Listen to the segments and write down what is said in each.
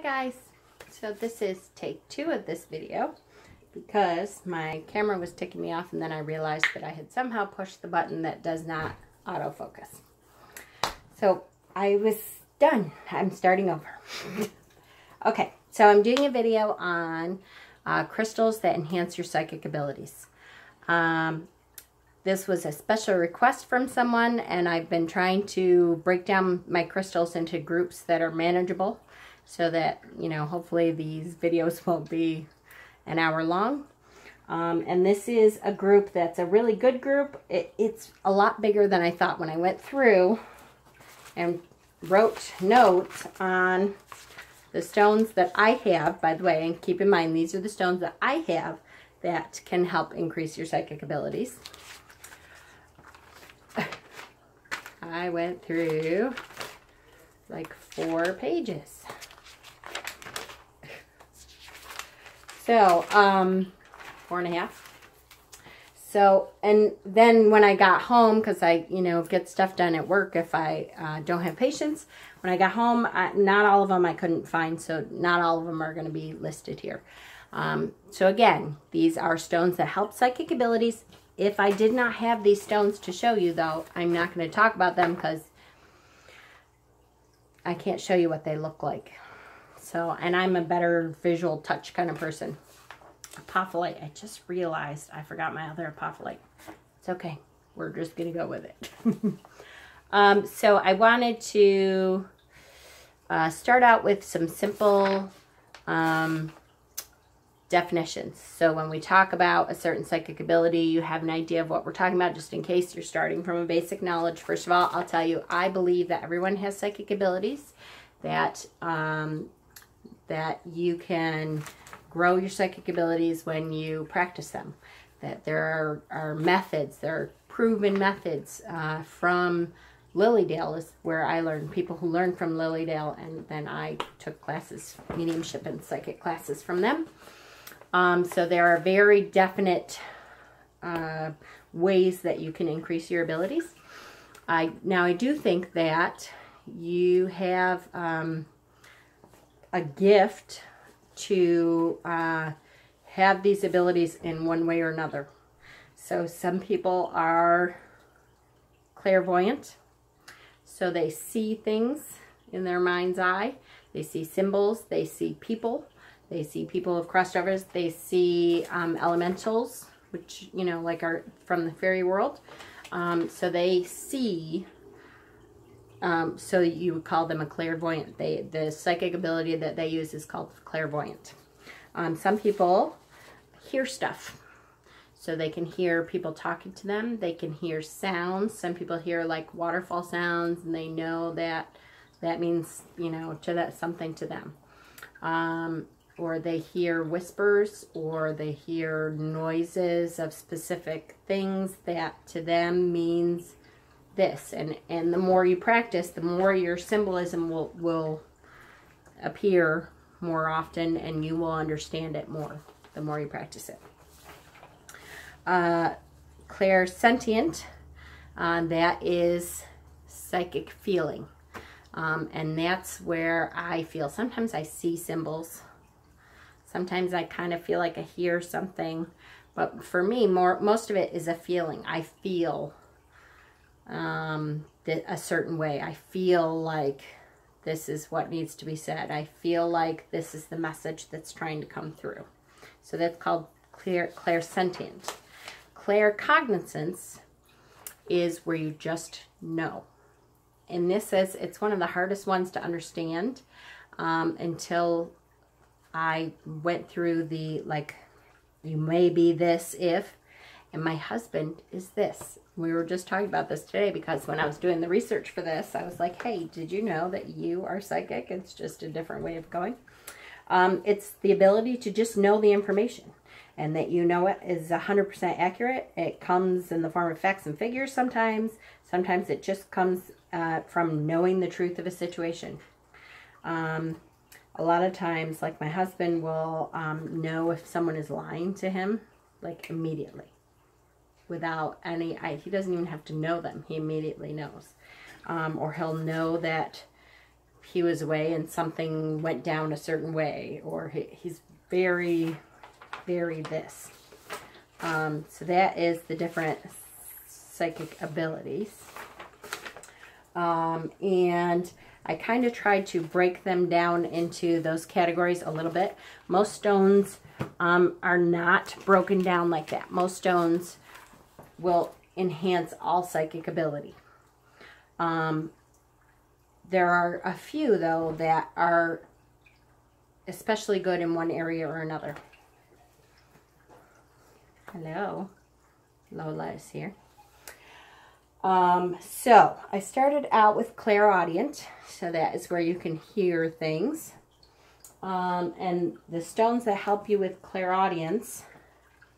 Hi guys, so this is take 2 of this video because my camera was ticking me off and then I realized that I had somehow pushed the button that does not autofocus. So I was done. I'm starting over. Okay, so I'm doing a video on crystals that enhance your psychic abilities. This was a special request from someone, and I've been trying to break down my crystals into groups that are manageable so that, you know, hopefully these videos won't be an hour long. And this is a group that's a really good group. It's a lot bigger than I thought when I went through and wrote notes on the stones that I have, by the way, and keep in mind these are the stones that I have that can help increase your psychic abilities. I went through like 4 pages. So, 4.5. So, and then when I got home, because I, you know, get stuff done at work if I don't have patience. When I got home, not all of them I couldn't find, so not all of them are going to be listed here. So again, these are stones that help psychic abilities. If I did not have these stones to show you, though, I'm not going to talk about them because I can't show you what they look like. So, and I'm a better visual touch kind of person. Apophyllite. I just realized I forgot my other apophyllite. It's okay. We're just going to go with it. So I wanted to start out with some simple definitions. So when we talk about a certain psychic ability, you have an idea of what we're talking about, just in case you're starting from a basic knowledge. First of all, I'll tell you, I believe that everyone has psychic abilities, that that you can grow your psychic abilities when you practice them, that there are methods, there are proven methods from Lily Dale is where I learned, people who learned from Lily Dale, and then I took classes, mediumship and psychic classes from them. So there are very definite ways that you can increase your abilities. Now I do think that you have a gift to have these abilities in one way or another. So some people are clairvoyant, so they see things in their mind's eye. They see symbols, they see people. They see people of crossovers. They see elementals, which, you know, like are from the fairy world. So they see, so you would call them a clairvoyant. The psychic ability that they use is called clairvoyant. Some people hear stuff. So they can hear people talking to them. They can hear sounds. Some people hear like waterfall sounds, and they know that that means, you know, something to them. Or they hear whispers, or they hear noises of specific things that to them means this. And the more you practice, the more your symbolism will appear more often, and you will understand it more the more you practice it. Clairsentient, that is psychic feeling. And that's where I feel. Sometimes I see symbols. Sometimes I kind of feel like I hear something, but for me, most of it is a feeling. I feel a certain way. I feel like this is what needs to be said. I feel like this is the message that's trying to come through. So that's called clairsentient. Claircognizance is where you just know. And this is, it's one of the hardest ones to understand until I went through the, like, you may be this if, and my husband is this. We were just talking about this today because when I was doing the research for this, I was like, hey, did you know that you are psychic? It's just a different way of going. It's the ability to just know the information, and that you know it is 100% accurate. It comes in the form of facts and figures sometimes. Sometimes it just comes from knowing the truth of a situation. A lot of times, like my husband will know if someone is lying to him, like immediately. Without any, he doesn't even have to know them. He immediately knows. Or he'll know that he was away and something went down a certain way, or he's very, very this. So that is the different psychic abilities. And I kind of tried to break them down into those categories a little bit. Most stones are not broken down like that. Most stones will enhance all psychic ability. There are a few, though, that are especially good in one area or another. Hello. Lola is here. So I started out with clairaudient, so that is where you can hear things. And the stones that help you with clairaudience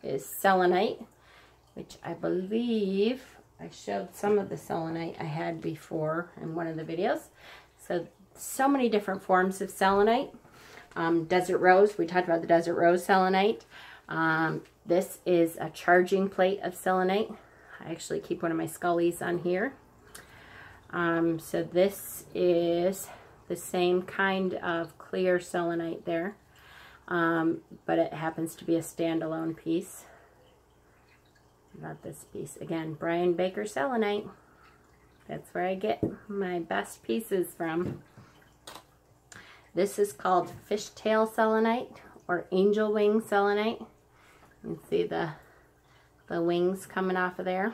is selenite, which I believe I showed some of the selenite I had before in one of the videos. So many different forms of selenite. Desert rose, we talked about the desert rose selenite. This is a charging plate of selenite. I actually keep one of my scullies on here. So this is the same kind of clear selenite there, but it happens to be a standalone piece. Not this piece. Again, Brian Baker selenite. That's where I get my best pieces from. This is called fishtail selenite or angel wing selenite. You can see the wings coming off of there.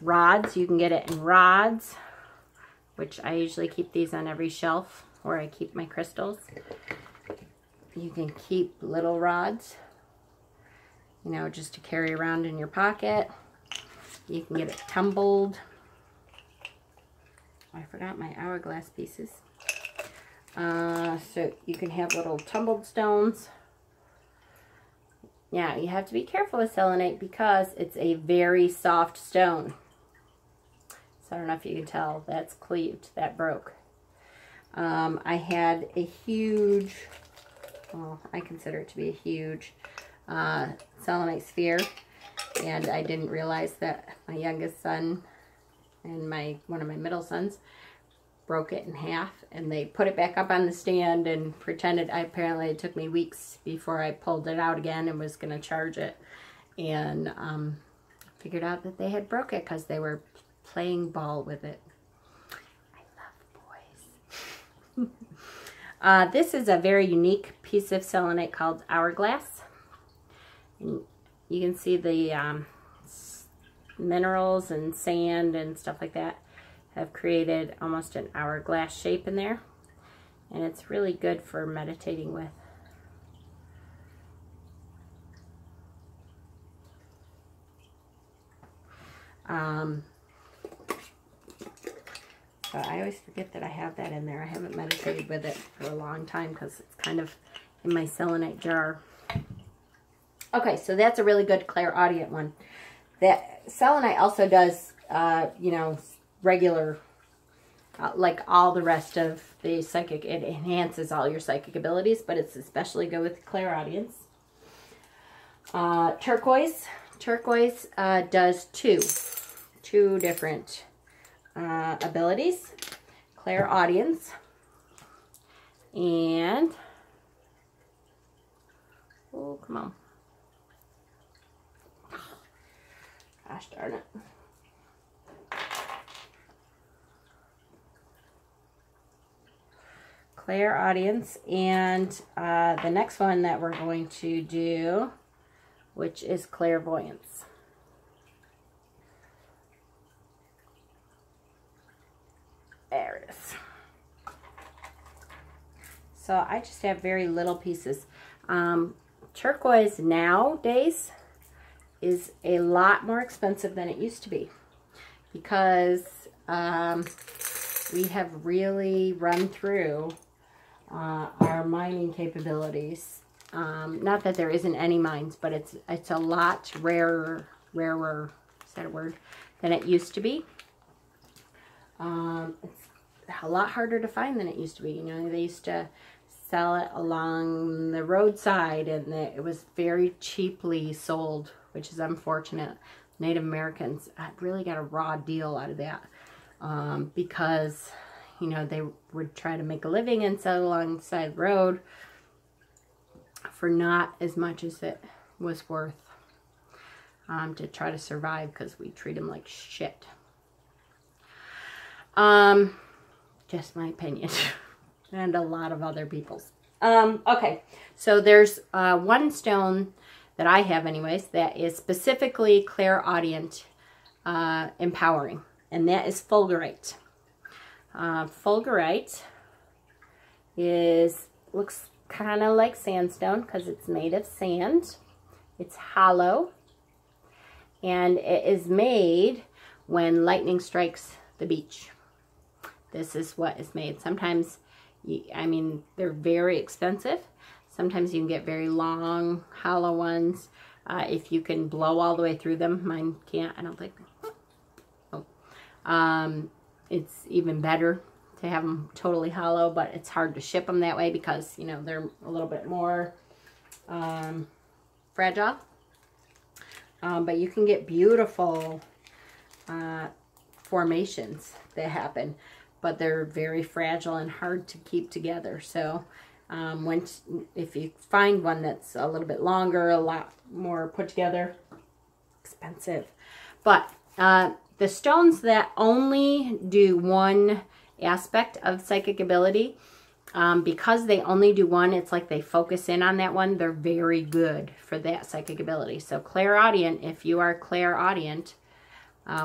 Rods, you can get it in rods, which I usually keep these on every shelf where I keep my crystals. You can keep little rods, you know, just to carry around in your pocket. You can get it tumbled. I forgot my hourglass pieces. So you can have little tumbled stones. Now, you have to be careful with selenite because it's a very soft stone. So I don't know if you can tell, that's cleaved, that broke. I had a huge, well, I consider it to be a huge selenite sphere, and I didn't realize that my youngest son and one of my middle sons broke it in half, and they put it back up on the stand and pretended. Apparently it took me weeks before I pulled it out again and was going to charge it, and figured out that they had broke it because they were playing ball with it. I love boys. This is a very unique piece of selenite called hourglass. And you can see the minerals and sand and stuff like that have created almost an hourglass shape in there, and it's really good for meditating with. So I always forget that I have that in there. I haven't meditated with it for a long time because it's kind of in my selenite jar. Okay, so that's a really good clairaudient one. That selenite also does, you know, regular, like all the rest of the psychic. It enhances all your psychic abilities, but it's especially good with clairaudience. Turquoise. Turquoise does two different abilities. Clairaudience and, oh, come on. Gosh darn it. Clairaudience, and the next one that we're going to do, which is clairvoyance. There it is. So I just have very little pieces. Turquoise nowadays is a lot more expensive than it used to be, because we have really run through our mining capabilities. Not that there isn't any mines, but it's a lot rarer, is that a word, than it used to be. It's a lot harder to find than it used to be. You know, they used to sell it along the roadside, and it was very cheaply sold, which is unfortunate. Native Americans really got a raw deal out of that because, you know, they would try to make a living and sell alongside the road for not as much as it was worth to try to survive, because we treat them like shit. Just my opinion and a lot of other people's. Okay, so there's one stone that I have anyways that is specifically clairaudient empowering, and that is fulgurite. Fulgurite looks kind of like sandstone because it's made of sand. It's hollow, and it is made when lightning strikes the beach. This is what is made. Sometimes, I mean, they're very expensive. Sometimes you can get very long, hollow ones. If you can blow all the way through them. Mine can't, I don't think. Oh. It's even better to have them totally hollow, but it's hard to ship them that way because, you know, they're a little bit more fragile. But you can get beautiful formations that happen, but they're very fragile and hard to keep together. So if you find one that's a little bit longer, a lot more put together, expensive. But the stones that only do one aspect of psychic ability, because they only do one, it's like they focus in on that one, they're very good for that psychic ability. So clairaudient, if you are clairaudient,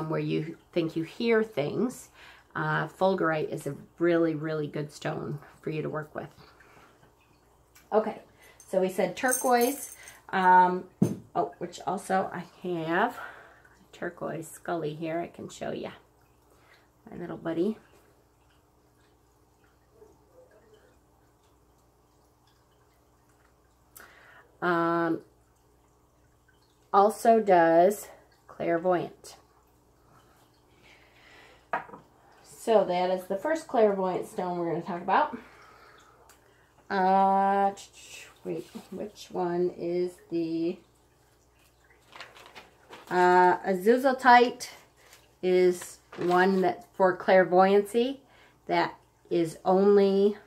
where you think you hear things, fulgurite is a really, really good stone for you to work with. Okay, so we said turquoise, which also I have turquoise scully here. I can show you my little buddy. Also does clairvoyant. So that is the first clairvoyant stone we're going to talk about. Wait, which one is the azuzitite? Is one that for clairvoyancy, that is only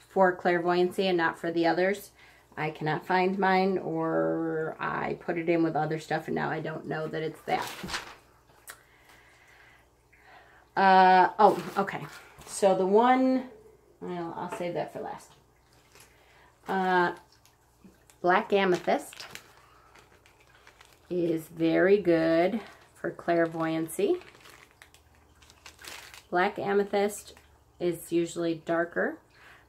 for clairvoyancy and not for the others. I cannot find mine, or I put it in with other stuff and now I don't know that it's that. Oh, okay. So the one, well, I'll save that for last. Black amethyst is very good for clairvoyancy. Black amethyst is usually darker,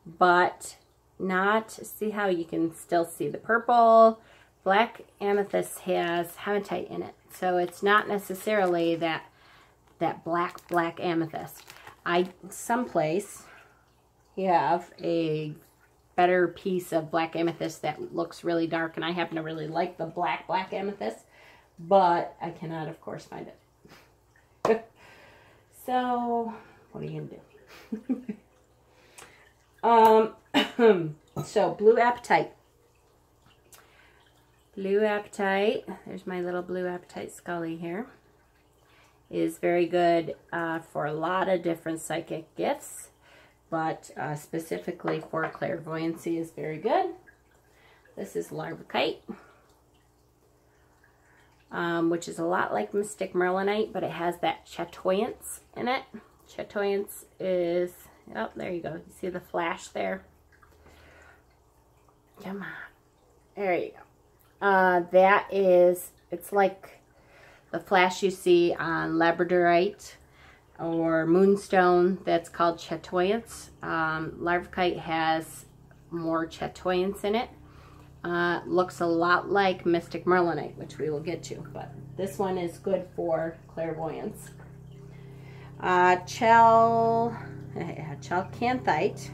but not, see how you can still see the purple. Black amethyst has hematite in it, so it's not necessarily that black amethyst. Someplace have a better piece of black amethyst that looks really dark, and I happen to really like the black amethyst, but I cannot, of course, find it. So what are you gonna do? So blue apatite. Blue apatite, there's my little blue apatite scully here, is very good for a lot of different psychic gifts, but specifically for clairvoyancy is very good. This is larvikite, which is a lot like mystic merlinite, but it has that chatoyance in it. Chatoyance is, oh, there you go. You see the flash there? Come on. There you go. That is, it's like the flash you see on labradorite or moonstone. That's called chatoyance. Larvikite has more chatoyance in it. Looks a lot like mystic merlinite, which we will get to, but this one is good for clairvoyance. Chalcanthite,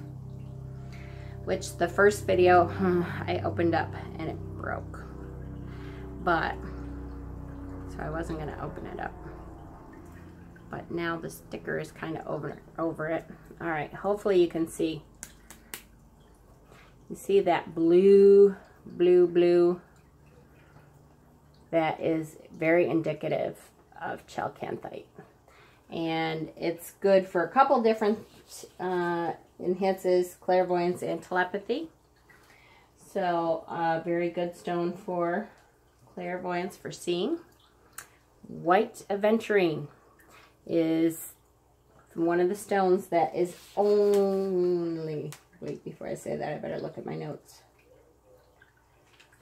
which the first video I opened up and it broke, but so I wasn't going to open it up, but now the sticker is kind of over it. All right, hopefully you can see. You see that blue. that is very indicative of chalcanthite. And it's good for a couple different, enhances clairvoyance and telepathy. So, very good stone for clairvoyance, for seeing. White aventurine is one of the stones that is only, wait, before I say that, I better look at my notes.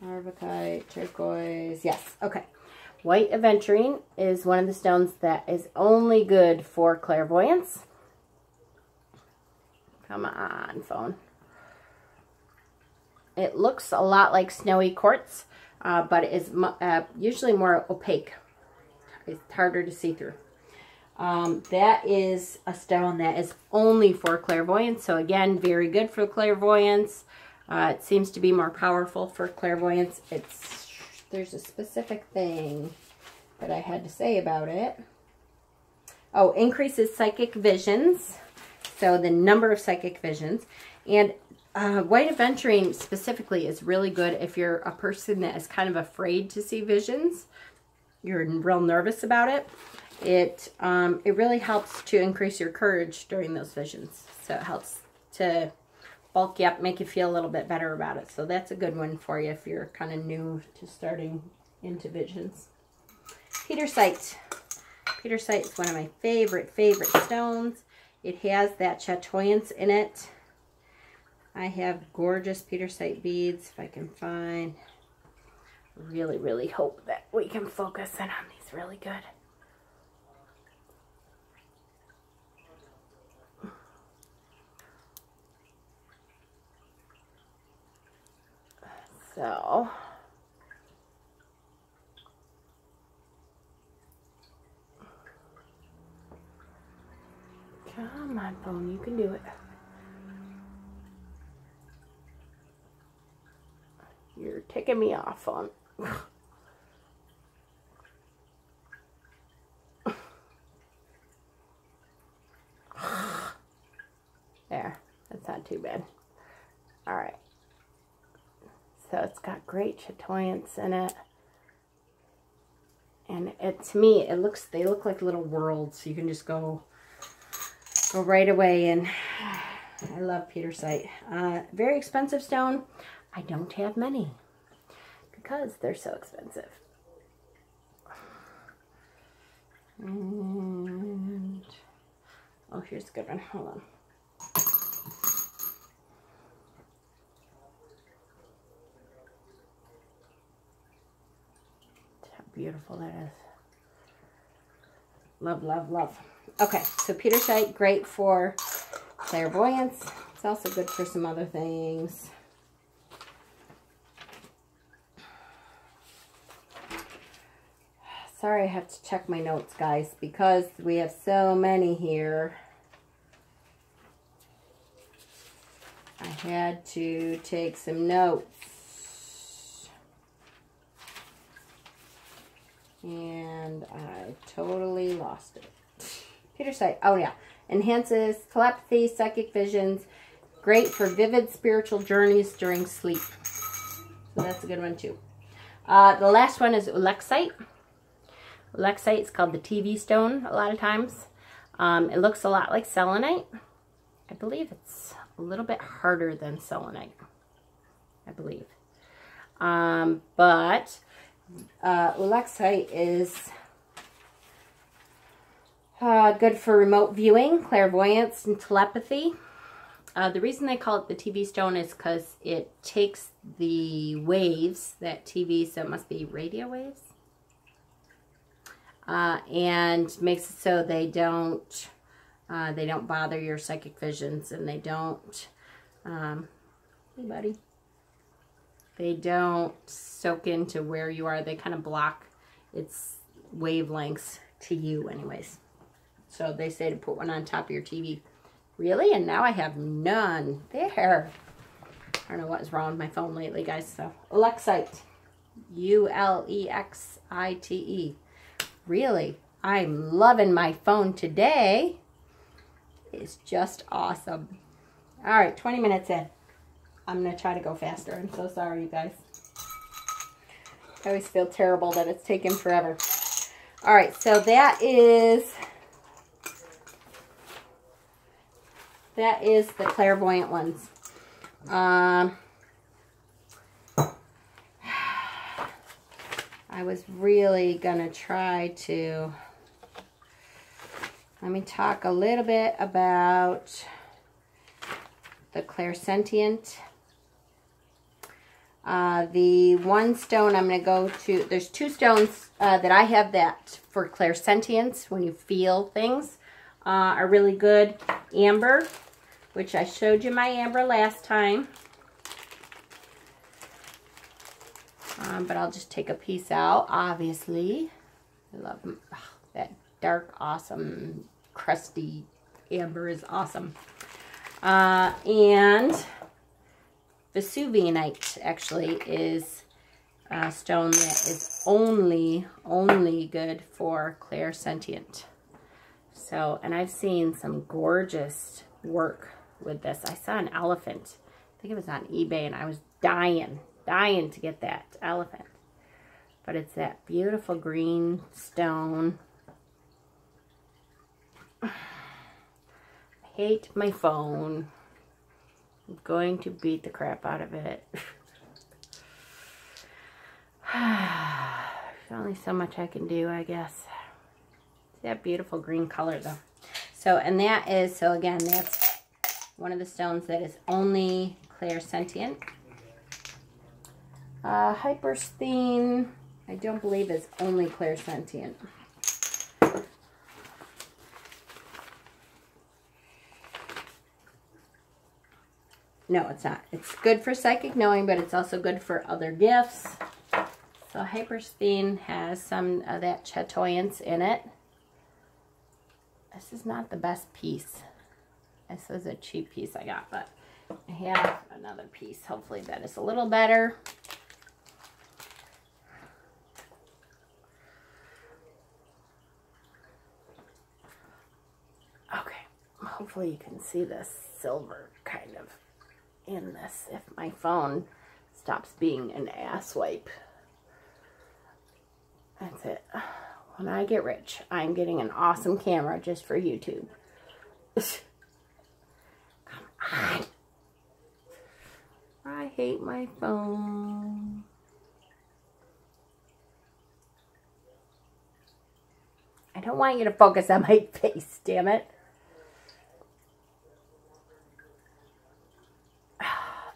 Marvakite, turquoise, yes, okay. White aventurine is one of the stones that is only good for clairvoyance. Come on, phone. It looks a lot like snowy quartz, but it is usually more opaque. It's harder to see through. That is a stone that is only for clairvoyance. So again, very good for clairvoyance. It seems to be more powerful for clairvoyance. There's a specific thing that I had to say about it. Oh, increases psychic visions. So the number of psychic visions. And white aventurine specifically is really good if you're a person that is kind of afraid to see visions. You're real nervous about it. It really helps to increase your courage during those visions. So it helps to bulk you up, make you feel a little bit better about it. So that's a good one for you if you're kind of new to starting into visions. Petersite. Petersite is one of my favorite stones. It has that chatoyance in it. I have gorgeous petersite beads, if I can find. Really, really hope that we can focus in on these really good. So, come on, phone, you can do it. You're ticking me off, phone. There, that's not too bad. All right. So it's got great chatoyance in it. And to me, they look like little worlds. You can just go right away. And I love petersite. Very expensive stone. I don't have many because they're so expensive. And, oh, here's a good one. Hold on. Beautiful that is. Love, love, love. Okay, so petersite, great for clairvoyance. It's also good for some other things. Sorry, I have to check my notes, guys, because we have so many here. I had to take some notes. And I totally lost it. Petersite, oh yeah. Enhances telepathy, psychic visions. Great for vivid spiritual journeys during sleep. So that's a good one too. The last one is ulexite. Ulexite is called the TV stone a lot of times. It looks a lot like selenite. I believe it's a little bit harder than selenite. I believe. But ulexite is good for remote viewing, clairvoyance, and telepathy. The reason they call it the TV stone is because it takes the waves, that TV, so it must be radio waves, and makes it so they don't bother your psychic visions, and they don't, hey buddy, they don't soak into where you are. They kind of block its wavelengths to you anyways. So they say to put one on top of your TV. Really? And now I have none. There. I don't know what is wrong with my phone lately, guys. So, ulexite. U-L-E-X-I-T-E. Really? I'm loving my phone today. It's just awesome. All right, 20 minutes in. I'm going to try to go faster. I'm so sorry, you guys. I always feel terrible that it's taken forever. All right, so that is the clairvoyant ones. I was really gonna try to, let me talk a little bit about the clairsentient. The one stone I'm going to go to, there's two stones that I have that for clairsentience, when you feel things, are really good. Amber, which I showed you my amber last time. But I'll just take a piece out, obviously. I love that dark, awesome, crusty amber is awesome. And Vesuvianite actually is a stone that is only good for clairsentient. So, and I've seen some gorgeous work with this. I saw an elephant. I think it was on eBay, and I was dying to get that elephant. But it's that beautiful green stone. I hate my phone. I'm going to beat the crap out of it. There's only so much I can do, I guess. It's that beautiful green color, though. So, and that is, so again, that's one of the stones that is only clairsentient. Hypersthene, I don't believe is only clairsentient. No, it's not. It's good for psychic knowing, but it's also good for other gifts. So Hypersthene has some of that chatoyance in it. This is not the best piece. This is a cheap piece I got, but I have another piece. Hopefully that is a little better. Okay, hopefully you can see this silver kind of in this if my phone stops being an asswipe. That's it. When I get rich, I'm getting an awesome camera just for YouTube. Come on. I hate my phone. I don't want you to focus on my face, damn it.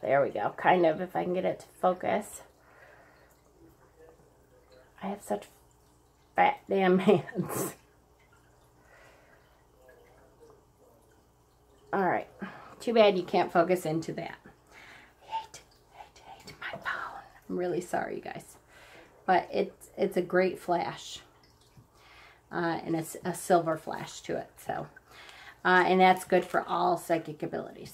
There we go. Kind of, if I can get it to focus. I have such fat damn hands. Alright. Too bad you can't focus into that. Hate my phone. I'm really sorry, you guys. But it's a great flash. And it's a silver flash to it. So, and that's good for all psychic abilities.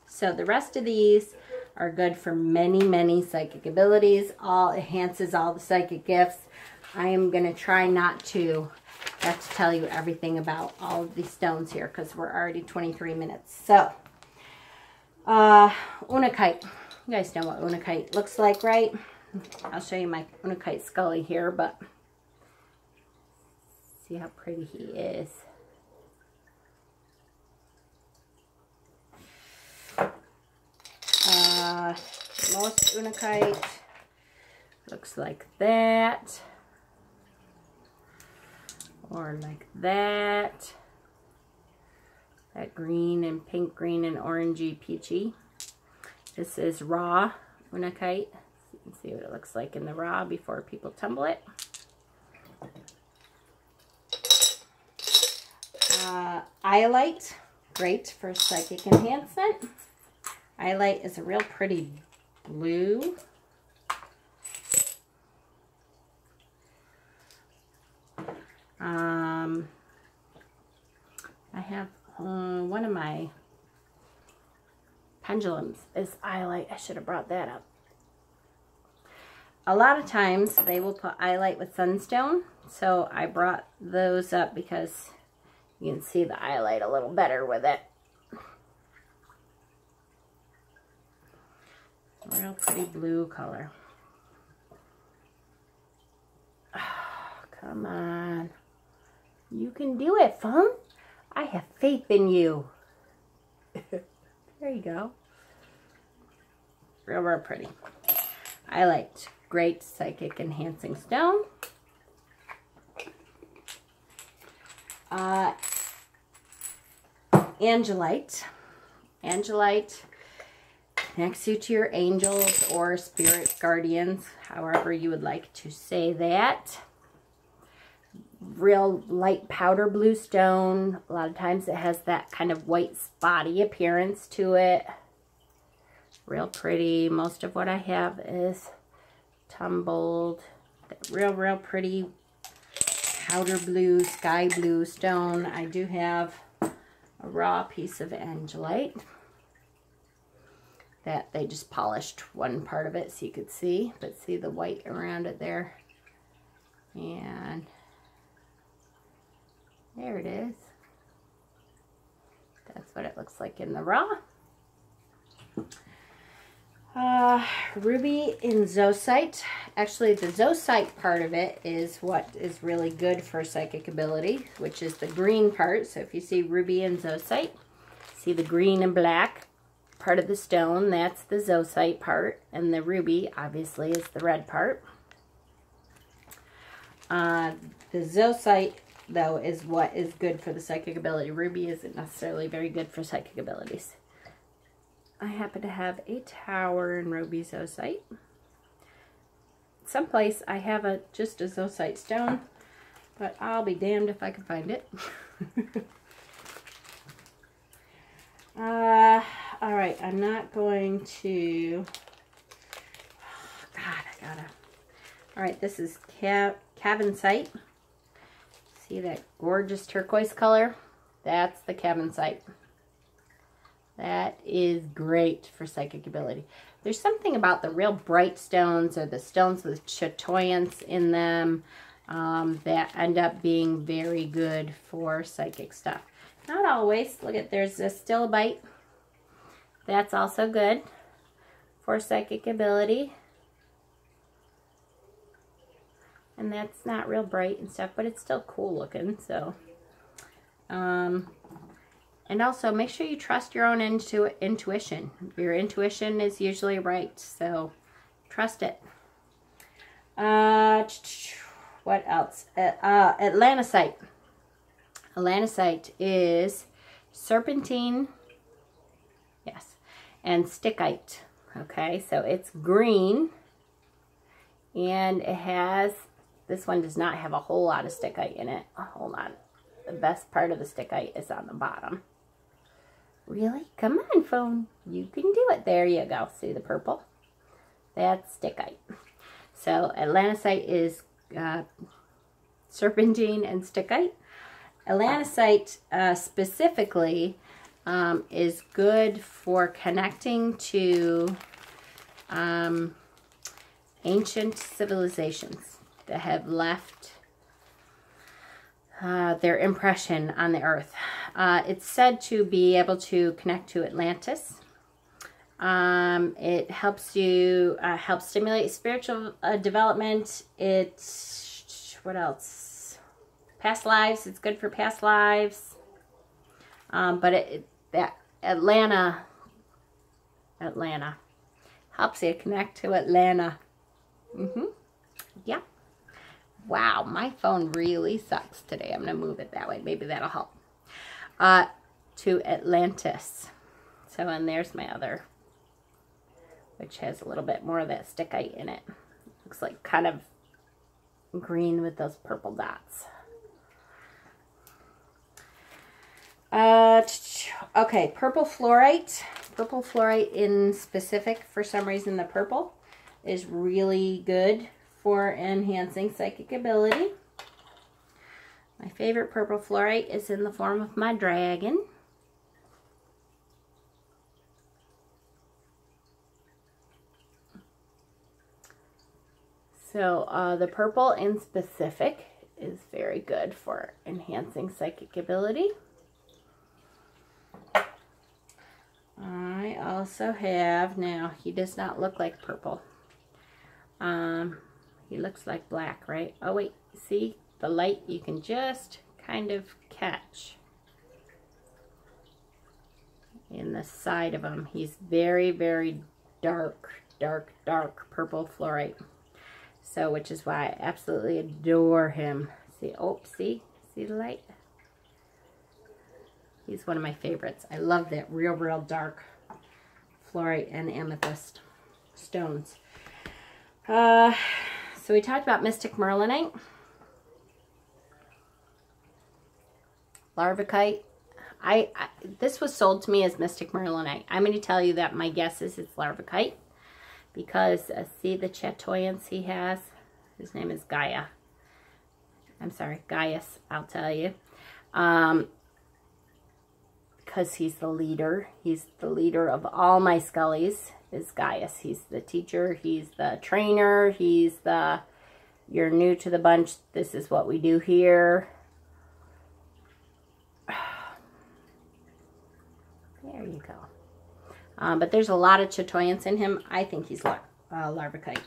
So the rest of these are good for many, many psychic abilities. All enhances all the psychic gifts. I am going to try not to have to tell you everything about all of these stones here because we're already 23 minutes. So, Unakite. You guys know what Unakite looks like, right? I'll show you my Unakite Scully here, but see how pretty he is. Most Unakite looks like that, or like that. That green and pink, green and orangey peachy. This is raw Unakite. You can see what it looks like in the raw before people tumble it. Iolite, great for psychic enhancement. Iolite is a real pretty blue. I have one of my pendulums is Iolite. I should have brought that up. A lot of times they will put Iolite with sunstone, so I brought those up because you can see the Iolite a little better with it. Real pretty blue color. Come on. You can do it, phone. I have faith in you. There you go. Real, real pretty. I liked Great Psychic Enhancing Stone. Angelite. Angelite connects you to your angels or spirit guardians, however you would like to say that. Real light powder blue stone. A lot of times it has that kind of white spotty appearance to it. Real pretty. Most of what I have is tumbled. Real, real pretty powder blue, sky blue stone. I do have a raw piece of Angelite that they just polished one part of it so you could see, but see the white around it there. And there it is. That's what it looks like in the raw. Ruby in Zoisite. Actually, the Zoisite part of it is what is really good for psychic ability, which is the green part. So if you see Ruby and Zoisite, see the green and black part of the stone, that's the Zoisite part, and the ruby obviously is the red part. The Zoisite, though, is what is good for the psychic ability. Ruby isn't necessarily very good for psychic abilities. I happen to have a tower in Ruby Zoisite. Someplace I have just a Zoisite stone, but I'll be damned if I can find it. All right, I'm not going to, oh, God, I gotta, all right, this is Cavansite. See that gorgeous turquoise color? That's the Cavansite. That is great for psychic ability. There's something about the real bright stones or the stones with chatoyance in them that end up being very good for psychic stuff. Not always. Look at, there's a stilbite. That's also good for psychic ability. And that's not real bright and stuff, but it's still cool looking. So, and also make sure you trust your own intuition. Your intuition is usually right, so trust it. What else? Atlantisite. Atlantisite is serpentine, yes, and stickite. Okay, so it's green, and it has, this one does not have a whole lot of stickite in it. Hold on. The best part of the stickite is on the bottom. Really? Come on, phone. You can do it. There you go. See the purple? That's stickite. So Atlantisite is serpentine and stickite. Atlantisite specifically is good for connecting to ancient civilizations that have left their impression on the earth. It's said to be able to connect to Atlantis. It helps you, helps stimulate spiritual development. It's, what else? Past lives. It's good for past lives. But that Atlanta helps you connect to Atlanta. Yeah. Wow, my phone really sucks today. I'm going to move it that way. Maybe that'll help. To Atlantis. So, and there's my other, which has a little bit more of that stickite in it. Looks like kind of green with those purple dots. Okay, purple fluorite. Purple fluorite in specific, for some reason the purple is really good for enhancing psychic ability. My favorite purple fluorite is in the form of my dragon. So the purple in specific is very good for enhancing psychic ability. I also have, now he does not look like purple. He looks like black, right? Oh wait, see, the light, you can just kind of catch in the side of him. He's very, very dark purple fluorite. So, which is why I absolutely adore him. See, oh, see the light? He's one of my favorites. I love that real dark fluorite and amethyst stones. So we talked about Mystic Merlinite, Larvikite. This was sold to me as Mystic Merlinite. I'm going to tell you that my guess is it's Larvikite because see the chatoyance he has? His name is Gaia. I'm sorry, Gaius, I'll tell you. Because he's the leader. He's the leader of all my Scullies, is Gaius. He's the teacher, he's the trainer, he's the, you're new to the bunch, this is what we do here. There you go. But there's a lot of chatoyance in him. I think he's Larvikite.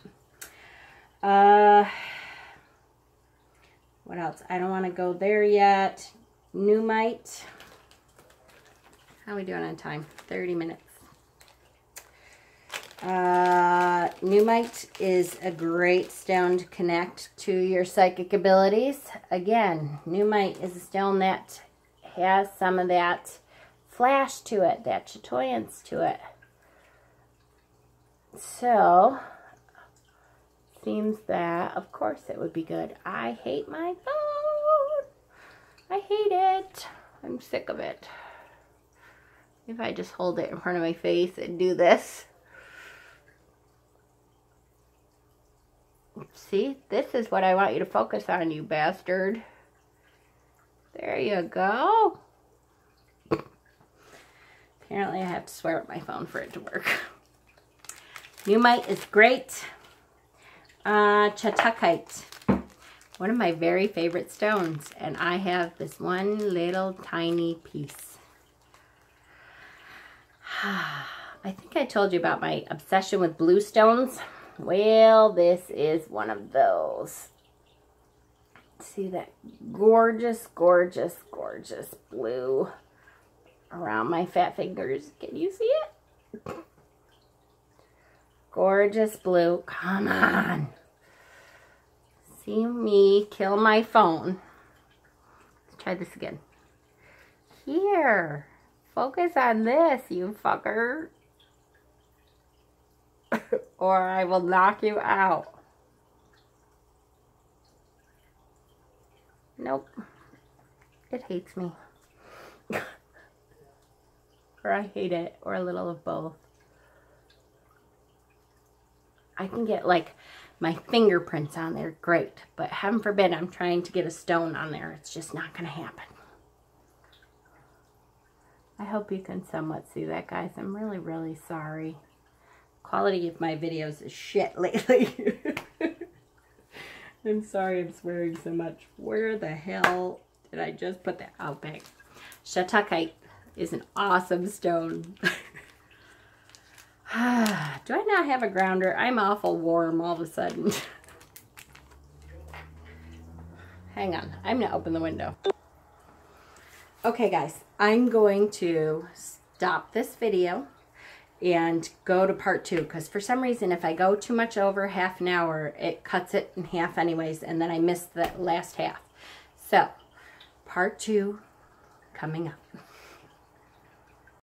What else? I don't want to go there yet. Numite. How are we doing on time? 30 minutes. Numite is a great stone to connect to your psychic abilities. Again, Numite is a stone that has some of that flash to it, that chatoyance to it. So, seems that, of course, it would be good. I hate my phone. I hate it. I'm sick of it. If I just hold it in front of my face and do this. See, this is what I want you to focus on, you bastard. There you go. Apparently I have to swear at my phone for it to work. Numite is great. Chatakite. One of my very favorite stones. And I have this one little tiny piece. I think I told you about my obsession with blue stones. Well, this is one of those. See that gorgeous blue around my fat fingers. Can you see it? Gorgeous blue. Come on. See me kill my phone. Let's try this again. Here. Focus on this, you fucker. Or I will knock you out. Nope. It hates me. Or I hate it, or a little of both. I can get like my fingerprints on there, great. But heaven forbid I'm trying to get a stone on there. It's just not going to happen. I hope you can somewhat see that, guys. I'm really sorry. Quality of my videos is shit lately. I'm sorry I'm swearing so much. Where the hell did I just put that? Oh, bang. Chatakite is an awesome stone. Do I not have a grounder? I'm awful warm all of a sudden. Hang on. I'm going to open the window. Okay, guys. I'm going to stop this video and go to part 2, because for some reason if I go too much over half an hour, it cuts it in half anyways, and then I miss the last half. So, part 2 coming up.